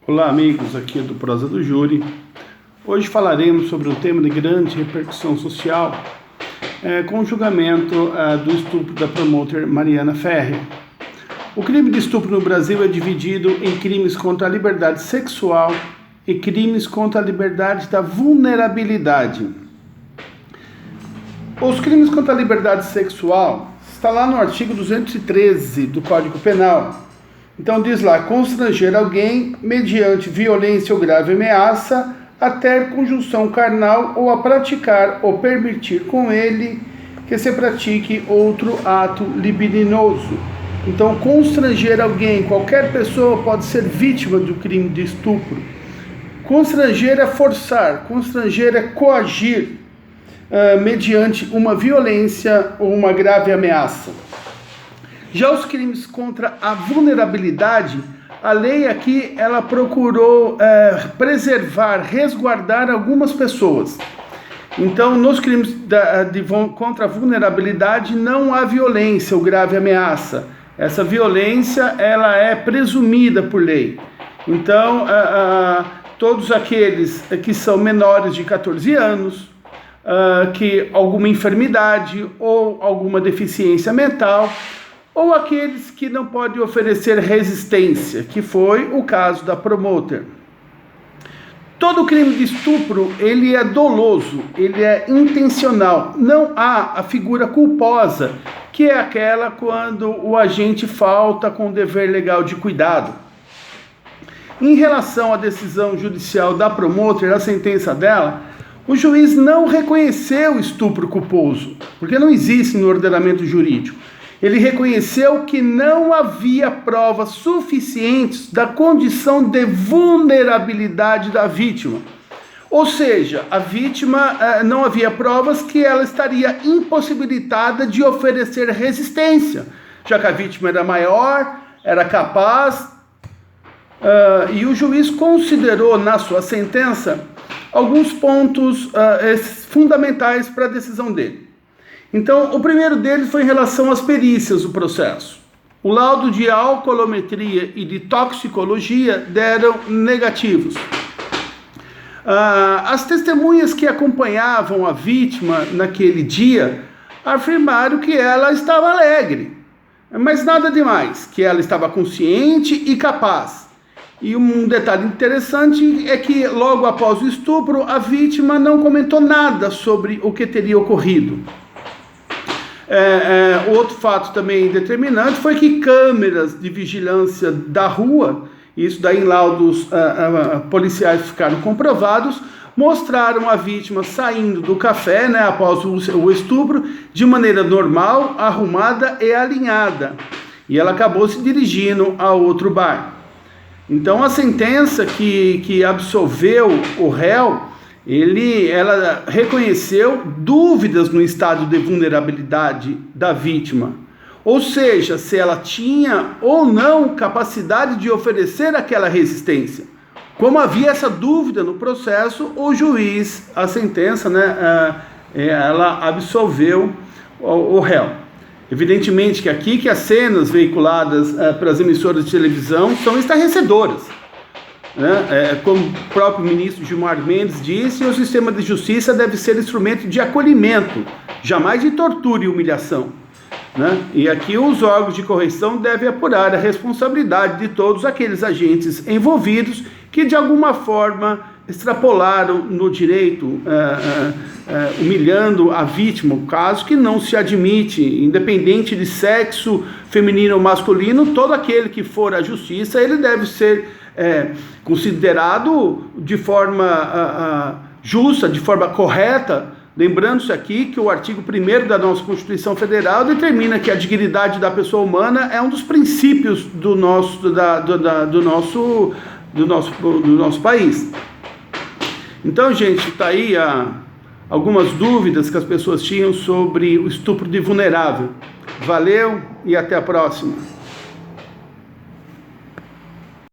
Olá amigos, aqui é do Prosa do Júri. Hoje falaremos sobre um tema de grande repercussão social, com o julgamento do estupro da promoter Mariana Ferrer. O crime de estupro no Brasil é dividido em crimes contra a liberdade sexual e crimes contra a liberdade da vulnerabilidade. Os crimes contra a liberdade sexual está lá no artigo 213 do Código Penal. Então diz lá: constranger alguém mediante violência ou grave ameaça a ter conjunção carnal ou a praticar ou permitir com ele que se pratique outro ato libidinoso. Então constranger alguém, qualquer pessoa pode ser vítima do crime de estupro. Constranger é forçar, constranger é coagir mediante uma violência ou uma grave ameaça. Já os crimes contra a vulnerabilidade, a lei aqui ela procurou preservar, resguardar algumas pessoas. Então, nos crimes contra a vulnerabilidade não há violência ou grave ameaça. Essa violência ela é presumida por lei. Então, todos aqueles que são menores de 14 anos, que alguma enfermidade ou alguma deficiência mental, ou aqueles que não podem oferecer resistência, que foi o caso da promoter. Todo crime de estupro, ele é doloso, ele é intencional. Não há a figura culposa, que é aquela quando o agente falta com o dever legal de cuidado. Em relação à decisão judicial da promoter, a sentença dela, o juiz não reconheceu o estupro culposo, porque não existe no ordenamento jurídico. Ele reconheceu que não havia provas suficientes da condição de vulnerabilidade da vítima. Ou seja, a vítima não havia provas que ela estaria impossibilitada de oferecer resistência, já que a vítima era maior, era capaz, e o juiz considerou na sua sentença alguns pontos fundamentais para a decisão dele. Então, o primeiro deles foi em relação às perícias do processo. O laudo de alcoolometria e de toxicologia deram negativos. As testemunhas que acompanhavam a vítima naquele dia afirmaram que ela estava alegre, mas nada demais, que ela estava consciente e capaz. E um detalhe interessante é que logo após o estupro, a vítima não comentou nada sobre o que teria ocorrido. Outro fato também determinante foi que câmeras de vigilância da rua, isso daí em laudos policiais ficaram comprovados, mostraram a vítima saindo do café, após o estupro, de maneira normal, arrumada e alinhada. E ela acabou se dirigindo a outro bar. Então a sentença que absolveu o réu, ela reconheceu dúvidas no estado de vulnerabilidade da vítima, ou seja, se ela tinha ou não capacidade de oferecer aquela resistência. Como havia essa dúvida no processo, o juiz, a sentença, ela absolveu o réu. Evidentemente que aqui que as cenas veiculadas pelas emissoras de televisão são estarrecedoras. Como o próprio ministro Gilmar Mendes disse, o sistema de justiça deve ser instrumento de acolhimento, jamais de tortura e humilhação. E aqui os órgãos de correção devem apurar a responsabilidade de todos aqueles agentes envolvidos que de alguma forma extrapolaram no direito, humilhando a vítima, o caso que não se admite, independente de sexo feminino ou masculino. Todo aquele que for à justiça, ele deve ser considerado de forma justa, de forma correta, lembrando-se aqui que o artigo 1º da nossa Constituição Federal determina que a dignidade da pessoa humana é um dos princípios do nosso país. Então, gente, está aí algumas dúvidas que as pessoas tinham sobre o estupro de vulnerável. Valeu e até a próxima.